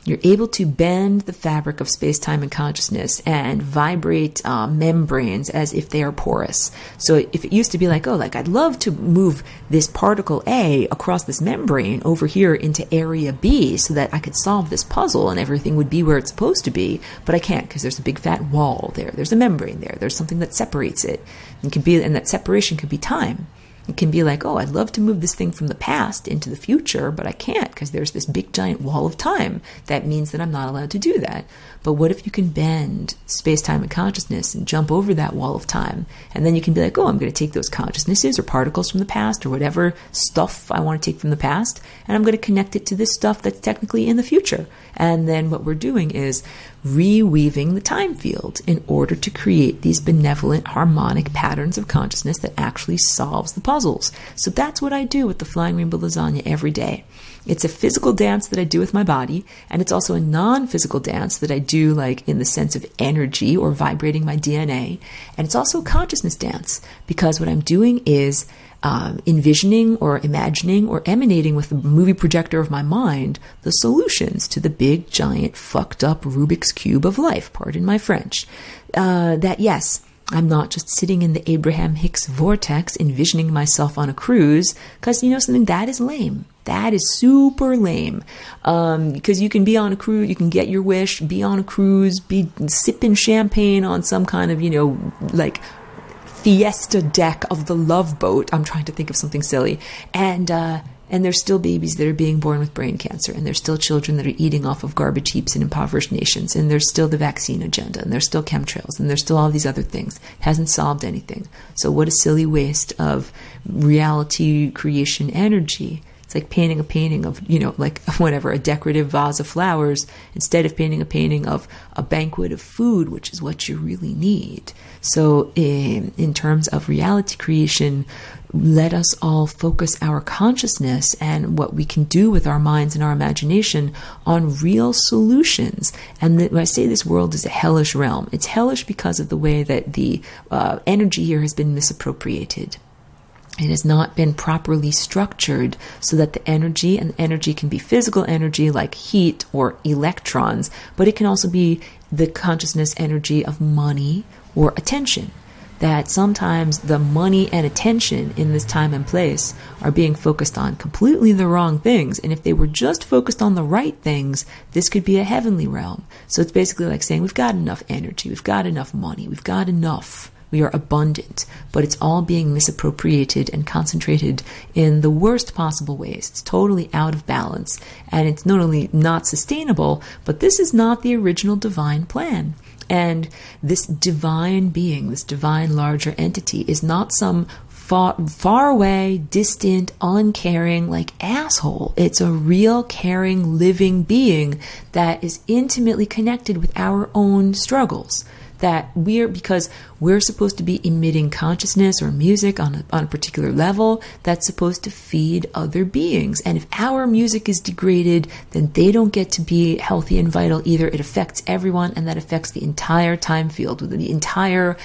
you're able to bend the fabric of space-time and consciousness and vibrate membranes as if they are porous. So if it used to be like, oh, like I'd love to move this particle A across this membrane over here into area B so that I could solve this puzzle and everything would be where it's supposed to be, but I can't because there's a big fat wall there. There's a membrane there. There's something that separates it. And that separation could be time. It can be like, oh, I'd love to move this thing from the past into the future, but I can't because there's this big giant wall of time. That means that I'm not allowed to do that. But what if you can bend space-time and consciousness and jump over that wall of time? And then you can be like, oh, I'm going to take those consciousnesses or particles from the past or whatever stuff I want to take from the past, and I'm going to connect it to this stuff that's technically in the future. And then what we're doing is reweaving the time field in order to create these benevolent harmonic patterns of consciousness that actually solves the puzzles. So that's what I do with the Flying Rainbow Lasagna every day. It's a physical dance that I do with my body, and it's also a non-physical dance that I do like in the sense of energy or vibrating my DNA. And it's also a consciousness dance because what I'm doing is envisioning or imagining or emanating with the movie projector of my mind the solutions to the big, giant, fucked up Rubik's Cube of life, pardon my French. That yes, I'm not just sitting in the Abraham Hicks vortex envisioning myself on a cruise, because you know something, that is lame. That is super lame. Because you can be on a cruise, you can get your wish, be on a cruise, be sipping champagne on some kind of, like fiesta deck of the Love Boat. I'm trying to think of something silly. And there's still babies that are being born with brain cancer, and there's still children that are eating off of garbage heaps in impoverished nations, and there's still the vaccine agenda, and there's still chemtrails, and there's still all these other things. It hasn't solved anything. So what a silly waste of reality creation energy. It's like painting a painting of, like whatever, a decorative vase of flowers, instead of painting a painting of a banquet of food, which is what you really need. So in terms of reality creation, let us all focus our consciousness and what we can do with our minds and our imagination on real solutions. And when I say this world is a hellish realm, it's hellish because of the way that the energy here has been misappropriated. It has not been properly structured so that the energy can be physical energy like heat or electrons, but it can also be the consciousness energy of money or attention. That sometimes the money and attention in this time and place are being focused on completely the wrong things. And if they were just focused on the right things, this could be a heavenly realm. So it's basically like saying we've got enough energy, we've got enough money, we've got enough. We are abundant, but it's all being misappropriated and concentrated in the worst possible ways. It's totally out of balance, and it's not only not sustainable, but this is not the original divine plan. And this divine being, this divine larger entity, is not some far away, distant, uncaring, like asshole. It's a real, caring, living being that is intimately connected with our own struggles. Because we're supposed to be emitting consciousness or music on a particular level that's supposed to feed other beings. And if our music is degraded, then they don't get to be healthy and vital either. It affects everyone, and that affects the entire time field, with the entire,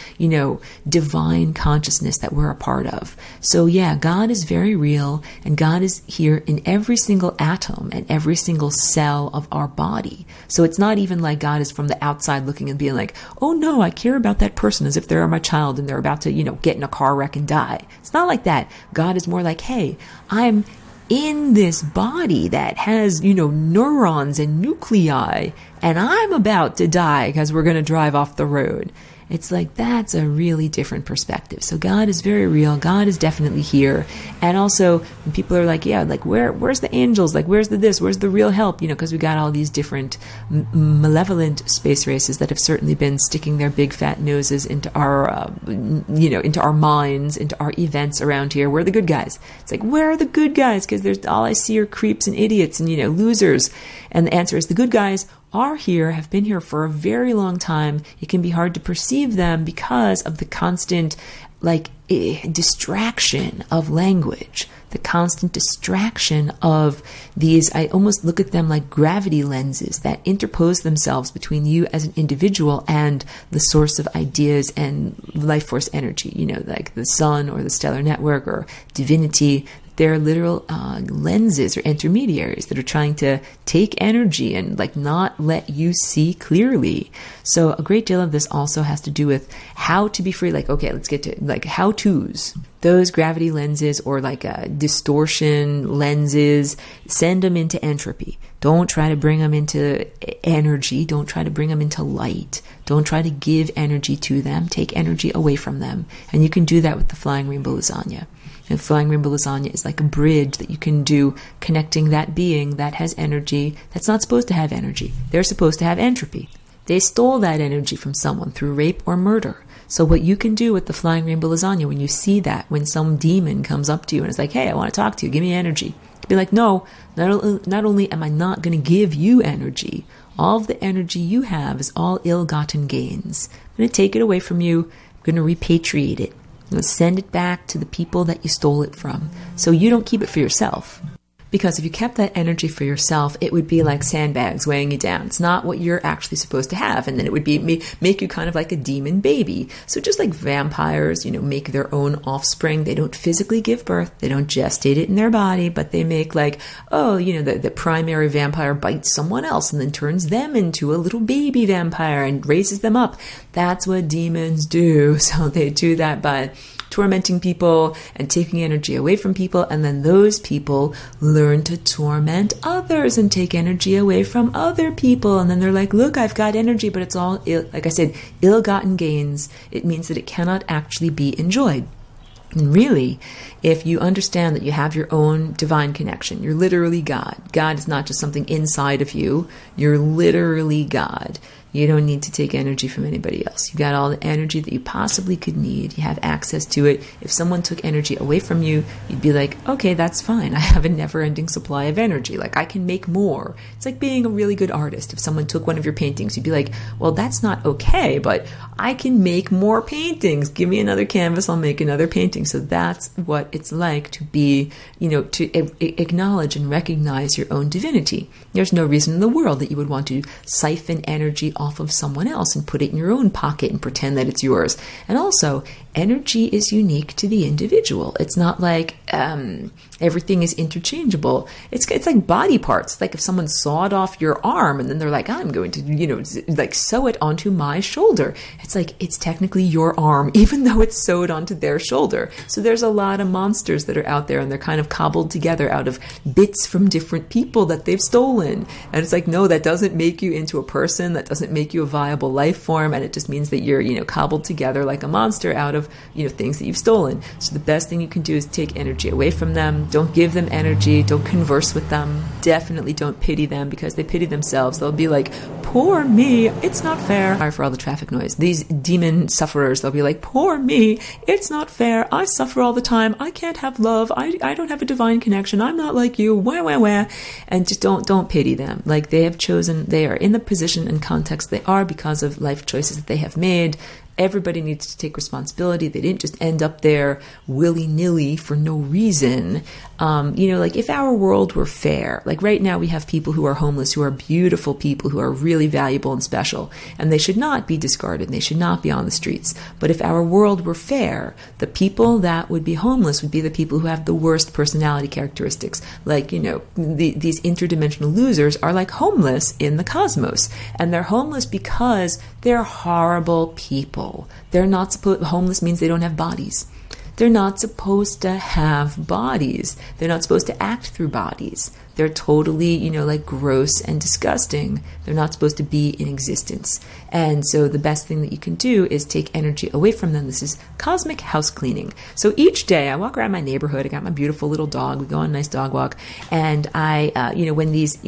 divine consciousness that we're a part of. So yeah, God is very real, and God is here in every single atom and every single cell of our body. So it's not even like God is from the outside looking and being like, oh no, I care about that person as if they're my child and they're about to, get in a car wreck and die. It's not like that. God is more like, hey, I'm in this body that has, neurons and nuclei, and I'm about to die because we're going to drive off the road. It's like, that's a really different perspective. So God is very real. God is definitely here. And also, when people are like, yeah, like, where's the angels? Like, where's the this? Where's the real help? Because we got all these different malevolent space races that have certainly been sticking their big fat noses into our, into our minds, into our events around here. We're the good guys. It's like, where are the good guys? Because all I see are creeps and idiots and, losers. And the answer is the good guys are here, have been here for a very long time. It can be hard to perceive them because of the constant, distraction of language, the constant distraction of these, I almost look at them like gravity lenses that interpose themselves between you as an individual and the source of ideas and life force energy, like the sun or the stellar network or divinity They're literal lenses or intermediaries that are trying to take energy and like not let you see clearly. So a great deal of this also has to do with how to be free. Like, okay, let's get to like how-tos. Those gravity lenses or like distortion lenses, send them into entropy. Don't try to bring them into energy. Don't try to bring them into light. Don't try to give energy to them. Take energy away from them. And you can do that with the Flying Rainbow Lasagna. And Flying Rainbow Lasagna is like a bridge that you can do connecting that being that has energy that's not supposed to have energy. They're supposed to have entropy. They stole that energy from someone through rape or murder. So what you can do with the Flying Rainbow Lasagna, when you see that, when some demon comes up to you and is like, hey, I want to talk to you, give me energy. Be like, no, not only am I not going to give you energy, all of the energy you have is all ill-gotten gains. I'm going to take it away from you. I'm going to repatriate it. I'm going to send it back to the people that you stole it from. So you don't keep it for yourself. Because if you kept that energy for yourself, it would be like sandbags weighing you down. It's not what you're actually supposed to have. And then it would be make you kind of like a demon baby. So just like vampires, make their own offspring. They don't physically give birth. They don't gestate it in their body, but they make like, the primary vampire bites someone else and then turns them into a little baby vampire and raises them up. That's what demons do. So they do that by tormenting people and taking energy away from people, and then those people learn to torment others and take energy away from other people, and then they're like, look, I've got energy, but it's all, like I said, ill-gotten gains. It means that it cannot actually be enjoyed. And really, if you understand that you have your own divine connection, you're literally God. God is not just something inside of you. You're literally God. You don't need to take energy from anybody else. You got all the energy that you possibly could need. You have access to it. If someone took energy away from you, you'd be like, okay, that's fine. I have a never-ending supply of energy. Like, I can make more. It's like being a really good artist. If someone took one of your paintings, you'd be like, well, that's not okay, but I can make more paintings. Give me another canvas, I'll make another painting. So that's what it's like to be, to acknowledge and recognize your own divinity. There's no reason in the world that you would want to siphon energy off of someone else and put it in your own pocket and pretend that it's yours. And also, energy is unique to the individual. It's not like everything is interchangeable. It's like body parts. Like if someone sawed off your arm and then they're like, I'm going to, like sew it onto my shoulder. It's like, it's technically your arm, even though it's sewed onto their shoulder. So there's a lot of monsters that are out there and they're kind of cobbled together out of bits from different people that they've stolen. And it's like, no, that doesn't make you into a person. That doesn't make you a viable life form. And it just means that you're, cobbled together like a monster out of, things that you've stolen. So the best thing you can do is take energy away from them. Don't give them energy. Don't converse with them. Definitely don't pity them because they pity themselves. They'll be like, poor me, it's not fair. Sorry for all the traffic noise. These demon sufferers, they'll be like, poor me, it's not fair. I suffer all the time. I can't have love. I don't have a divine connection. I'm not like you. Wah. And just don't pity them. Like they are in the position and context they are because of life choices that they have made. Everybody needs to take responsibility. They didn't just end up there willy-nilly for no reason. Like if our world were fair, like right now we have people who are homeless, who are beautiful people, who are really valuable and special, and they should not be discarded. They should not be on the streets. But if our world were fair, the people that would be homeless would be the people who have the worst personality characteristics. Like, these interdimensional losers are like homeless in the cosmos. And they're homeless because they're horrible people. They're not homeless means they don't have bodies. They're not supposed to have bodies. They're not supposed to act through bodies. They're totally, like gross and disgusting. They're not supposed to be in existence. And so the best thing that you can do is take energy away from them. This is cosmic house cleaning. So each day I walk around my neighborhood. I got my beautiful little dog. We go on a nice dog walk. And I, when these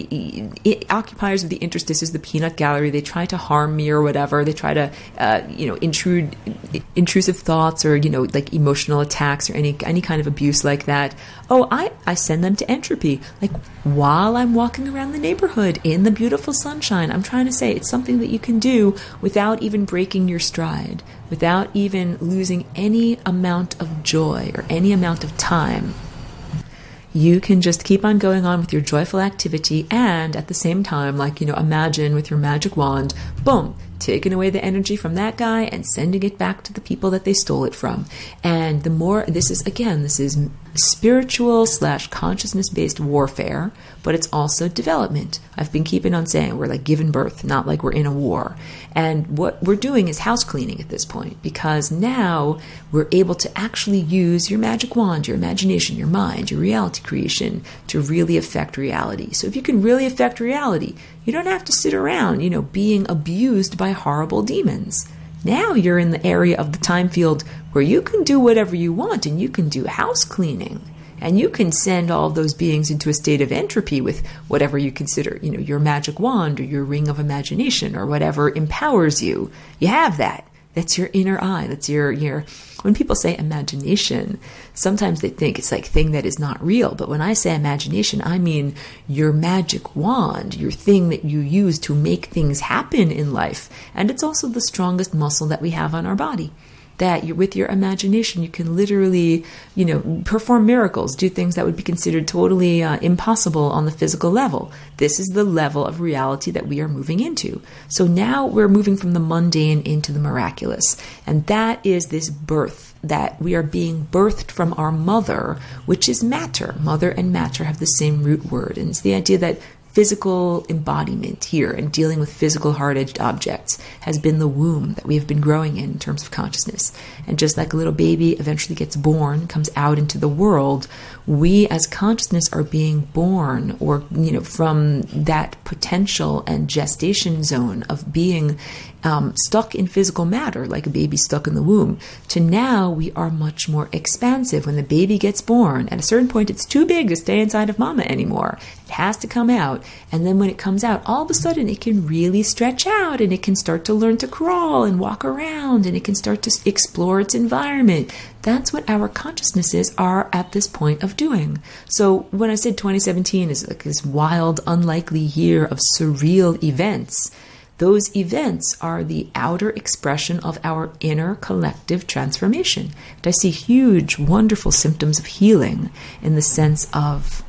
occupiers of the interstices, the peanut gallery, they try to harm me or whatever. They try to, intrusive thoughts or, like emotional attacks or any kind of abuse like that. Oh, I send them to entropy. Like while I'm walking around the neighborhood in the beautiful sunshine, I'm trying to say it's something that you can do without even breaking your stride, without even losing any amount of joy or any amount of time. You can just keep on going on with your joyful activity and at the same time, imagine with your magic wand, boom, taking away the energy from that guy and sending it back to the people that they stole it from. And the more, this is spiritual / consciousness-based warfare, but it's also development. I've been keeping on saying we're like giving birth, not like we're in a war. And what we're doing is house cleaning at this point, because now we're able to actually use your magic wand, your imagination, your mind, your reality creation to really affect reality. So if you can really affect reality, you don't have to sit around, being abused by horrible demons. Now you're in the area of the time field where you can do whatever you want, and you can do house cleaning, and you can send all of those beings into a state of entropy with whatever you consider, your magic wand or your ring of imagination or whatever empowers you. You have that. That's your inner eye. That's your, when people say imagination, sometimes they think it's like thing that is not real. But when I say imagination, I mean your magic wand, your thing that you use to make things happen in life. And it's also the strongest muscle that we have on our body. That with your imagination, you can literally, perform miracles, do things that would be considered totally impossible on the physical level. This is the level of reality that we are moving into. So now we're moving from the mundane into the miraculous. And that is this birth, that we are being birthed from our mother, which is matter. Mother and matter have the same root word. And it's the idea that physical embodiment here and dealing with physical hard-edged objects has been the womb that we have been growing in terms of consciousness. And just like a little baby eventually gets born, comes out into the world, we as consciousness are being born, or from that potential and gestation zone of being stuck in physical matter, like a baby stuck in the womb, to now we are much more expansive. When the baby gets born, at a certain point it's too big to stay inside of mama anymore. It has to come out. And then when it comes out, all of a sudden it can really stretch out, and it can start to learn to crawl and walk around, and it can start to explore its environment. That's what our consciousnesses are at this point of doing. So when I said 2017 is like this wild, unlikely year of surreal events, those events are the outer expression of our inner collective transformation. And I see huge, wonderful symptoms of healing in the sense of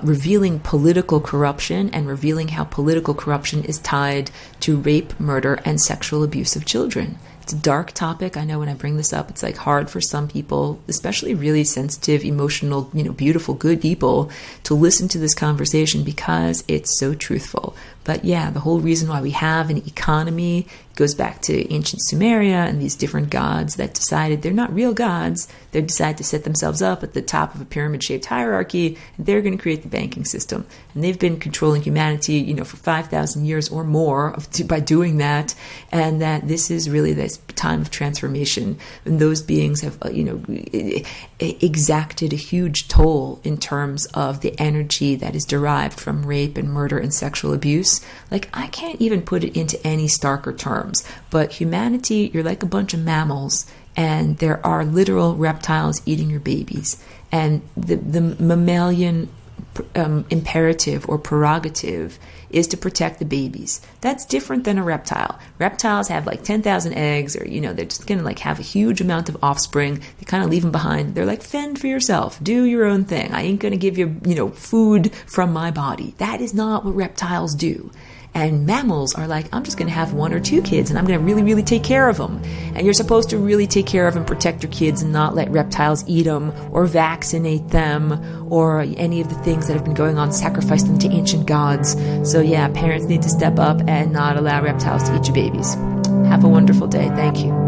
revealing political corruption and revealing how political corruption is tied to rape, murder, and sexual abuse of children. It's a dark topic. I know when I bring this up, it's like hard for some people, especially really sensitive, emotional, beautiful, good people, to listen to this conversation because it's so truthful. But yeah, the whole reason why we have an economy goes back to ancient Sumeria and these different gods that decided they're not real gods. They decided to set themselves up at the top of a pyramid-shaped hierarchy, and they're going to create the banking system. And they've been controlling humanity, for 5,000 years or more by doing that. And that this is really this time of transformation. And those beings have, exacted a huge toll in terms of the energy that is derived from rape and murder and sexual abuse. Like, I can't even put it into any starker terms, but humanity, you're like a bunch of mammals, and there are literal reptiles eating your babies. And the mammalian imperative or prerogative is to protect the babies. That's different than a reptile. Reptiles have like 10,000 eggs, or, they're just going to have a huge amount of offspring. They kind of leave them behind. They're like, fend for yourself. Do your own thing. I ain't going to give you, food from my body. That is not what reptiles do. And mammals are like, I'm just going to have 1 or 2 kids, and I'm going to really, really take care of them. And you're supposed to really take care of and protect your kids and not let reptiles eat them or vaccinate them or any of the things that have been going on, sacrifice them to ancient gods. So yeah, parents need to step up and not allow reptiles to eat your babies. Have a wonderful day. Thank you.